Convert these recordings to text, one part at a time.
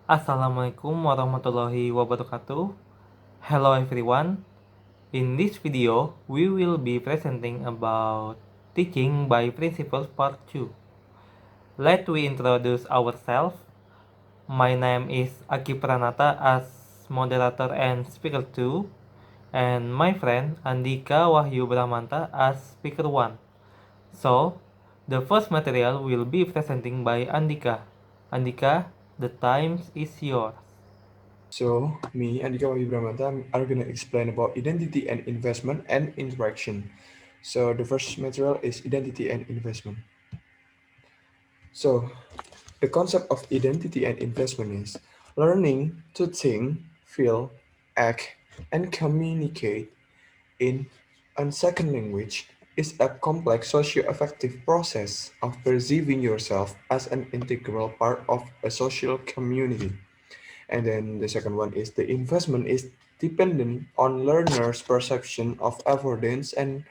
Assalamualaikum warahmatullahi wabarakatuh. Hello everyone. In this video, we will be presenting about teaching by principles part 2. Let we introduce ourselves. My name is Aqib Pranata as moderator and speaker 2, and my friend Andhika Wahyu Bhramanta as speaker 1. So, the first material will be presenting by Andhika. Andhika, the time is yours. So, me, Andhika Wahyu Bhramanta, are going to explain about identity and investment and interaction. So, the first material is identity and investment. So, the concept of identity and investment is learning to think, feel, act, and communicate in a second language is a complex socio-affective process of perceiving yourself as an integral part of a social community. And then the second one is the investment is dependent on learner's perception of affordance and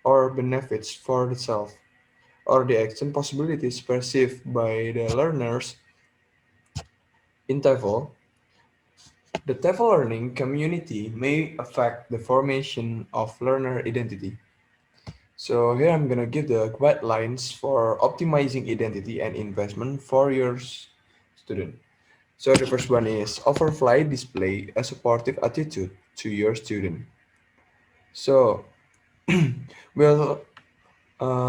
or benefits for the self or the action possibilities perceived by the learners in TEFL. The TEFL learning community may affect the formation of learner identity. So here I'm gonna give the guidelines for optimizing identity and investment for your student. So the first one is overfly display a supportive attitude to your student. So, well,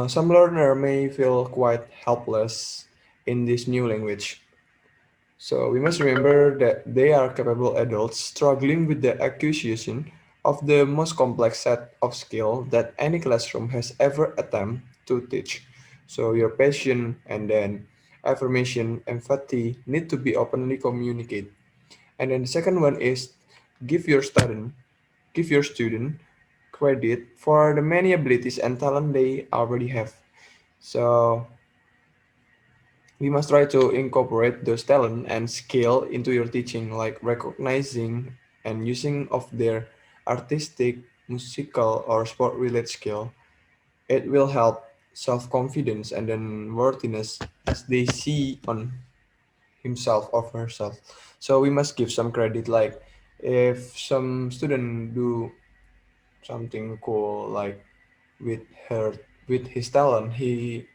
some learner may feel quite helpless in this new language. So we must remember that they are capable adults struggling with the acquisition of the most complex set of skills that any classroom has ever attempted to teach. So your passion and then affirmation, empathy need to be openly communicated. And then the second one is give your student, give your student credit for the many abilities and talent they already have. So we must try to incorporate those talent and skill into your teaching, like recognizing and using of their artistic, musical, or sport-related skill. It will help self-confidence and then worthiness as they see on himself or herself. So we must give some credit, like if some student do something cool, like with her with his talent, he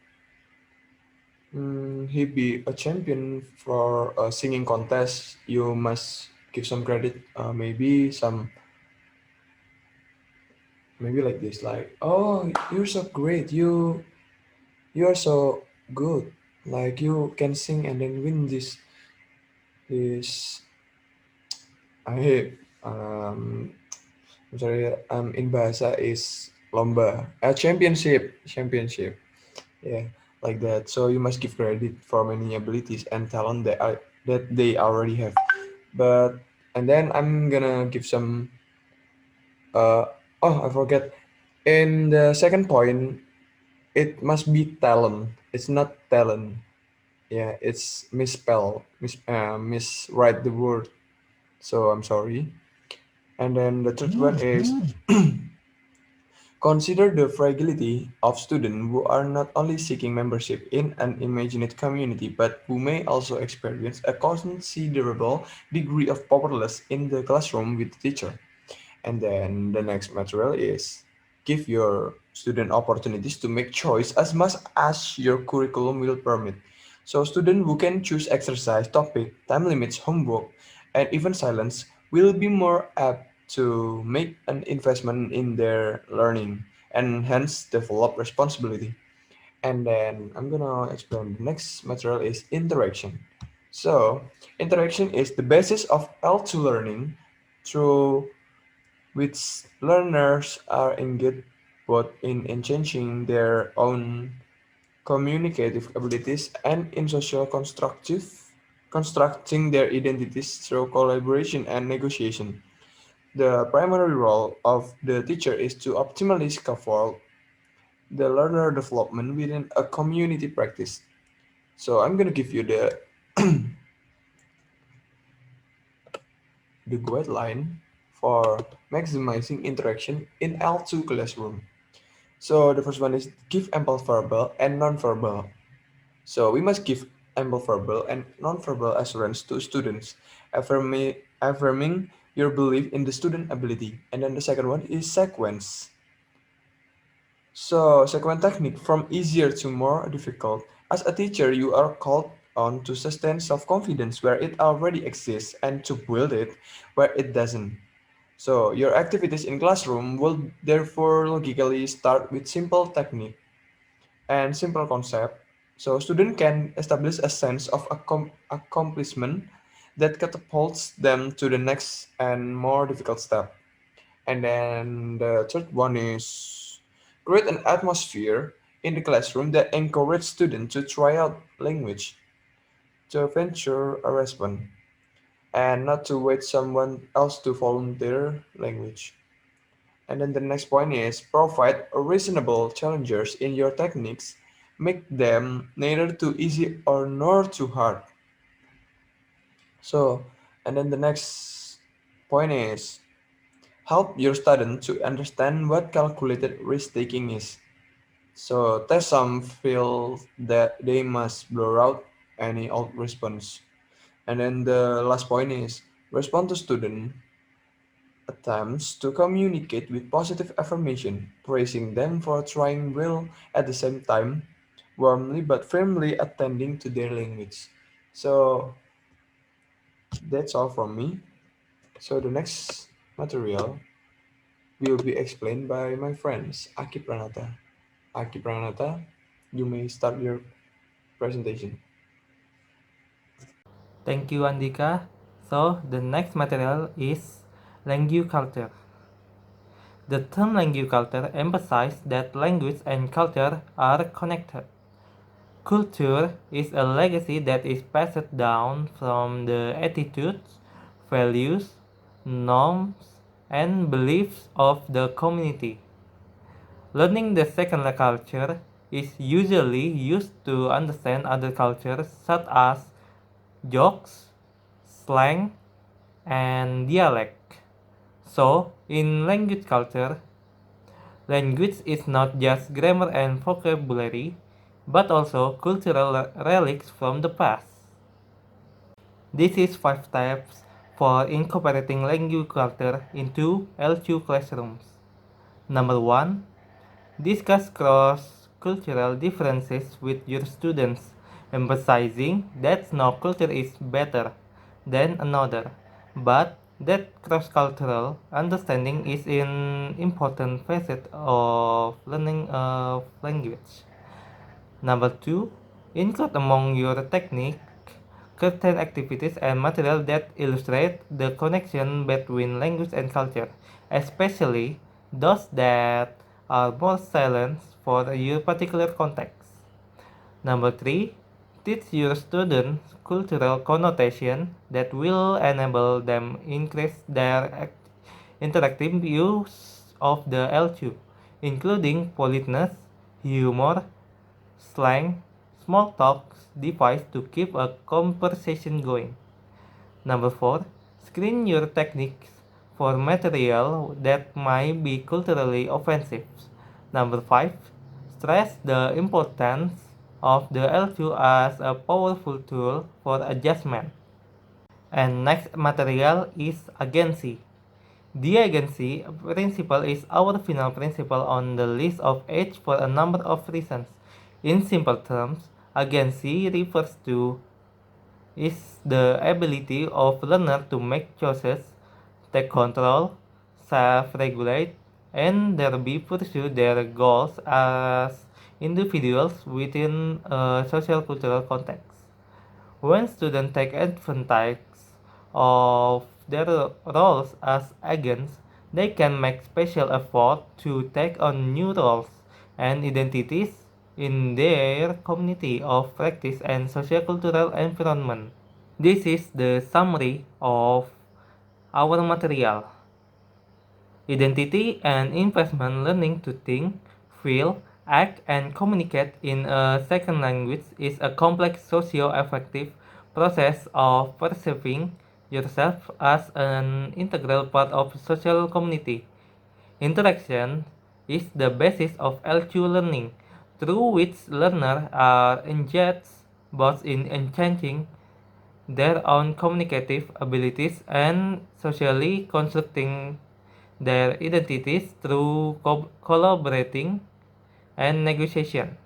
be a champion for a singing contest. You must give some credit. Maybe like this, like, oh, you're so great. You are so good. Like you can sing and then win this. I I'm sorry. In bahasa is lomba. Championship. Yeah, like that. So you must give credit for many abilities and talent that they already have. But and then I'm gonna give some. Uh, oh, I forget. In the second point, it must be talent. It's not talent. Yeah, it's miswrite the word. So I'm sorry. And then the third one is consider the fragility of students who are not only seeking membership in an imagined community, but who may also experience a considerable degree of powerlessness in the classroom with the teacher. And then the next material is give your student opportunities to make choice as much as your curriculum will permit. So student who can choose exercise, topic, time limits, homework, and even silence will be more apt to make an investment in their learning and hence develop responsibility. And then I'm gonna explain the next material is interaction. So interaction is the basis of L2 learning through which learners are engaged both in enhancing their own communicative abilities and in social constructing their identities through collaboration and negotiation. The primary role of the teacher is to optimally scaffold the learner development within a community practice. So I'm gonna give you the guideline for maximizing interaction in L2 classroom. So the first one is give ample verbal and non-verbal. So we must give. ample verbal and nonverbal assurance to students, affirming your belief in the student ability. And then the second one is sequence. So, sequence technique from easier to more difficult. As a teacher, you are called on to sustain self-confidence where it already exists and to build it where it doesn't. So, your activities in classroom will therefore logically start with simple technique and simple concept. So, student can establish a sense of accomplishment that catapults them to the next and more difficult step. And then the third one is create an atmosphere in the classroom that encourage students to try out language, to venture a response, and not to wait someone else to volunteer language. And then the next point is provide a reasonable challengers in your techniques, make them neither too easy or nor too hard. So, and then the next point is help your student to understand what calculated risk taking is. So test some feel that they must blur out any old response. And then the last point is respond to student attempts to communicate with positive affirmation, praising them for trying well at the same time, warmly but firmly attending to their language. So that's all from me. So the next material will be explained by my friends Aqib Pranata. Aqib Pranata, you may start your presentation. Thank you, Andhika. So, the next material is language culture. The term language culture emphasizes that language and culture are connected. Culture is a legacy that is passed down from the attitudes, values, norms, and beliefs of the community. Learning the second culture is usually used to understand other cultures such as jokes, slang, and dialect. So, in language culture, language is not just grammar and vocabulary, but also cultural relics from the past. This is 5 steps for incorporating language culture into L2 classrooms. Number 1. Discuss cross-cultural differences with your students, emphasizing that no culture is better than another, but that cross-cultural understanding is an important facet of learning a language. Number 2. Include among your technique certain activities and material that illustrate the connection between language and culture, especially those that are more salient for your particular context. Number 3. Teach your students cultural connotation that will enable them increase their interactive use of the L2, including politeness, humor, slang, small talk device to keep a conversation going. Number 4. Screen your techniques for material that might be culturally offensive. Number 5. Stress the importance of the L2 as a powerful tool for adjustment. And next material is agency. The agency principle is our final principle on the list of H for a number of reasons. In simple terms, agency refers to is the ability of learner to make choices, take control, self-regulate, and thereby pursue their goals as individuals within a social cultural context. When students take advantage of their roles as agents, they can make special effort to take on new roles and identities in their community of practice and sociocultural environment. This is the summary of our material. Identity and investment learning to think, feel, act, and communicate in a second language is a complex socio-affective process of perceiving yourself as an integral part of social community. Interaction is the basis of L2 learning, through which learners are engaged both in enhancing their own communicative abilities and socially constructing their identities through collaborating and negotiation.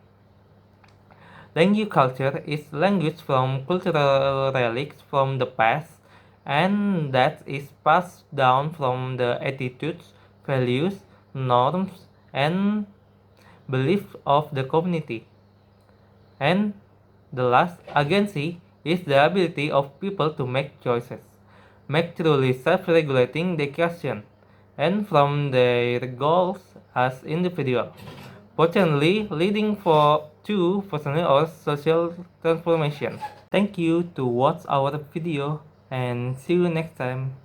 Language culture is language from cultural relics from the past and that is passed down from the attitudes, values, norms, and beliefs of the community. And the last agency is the ability of people to make choices, make truly self-regulating decisions, and from their goals as individuals, potentially leading to personal or social transformation. Thank you to watch our video and see you next time.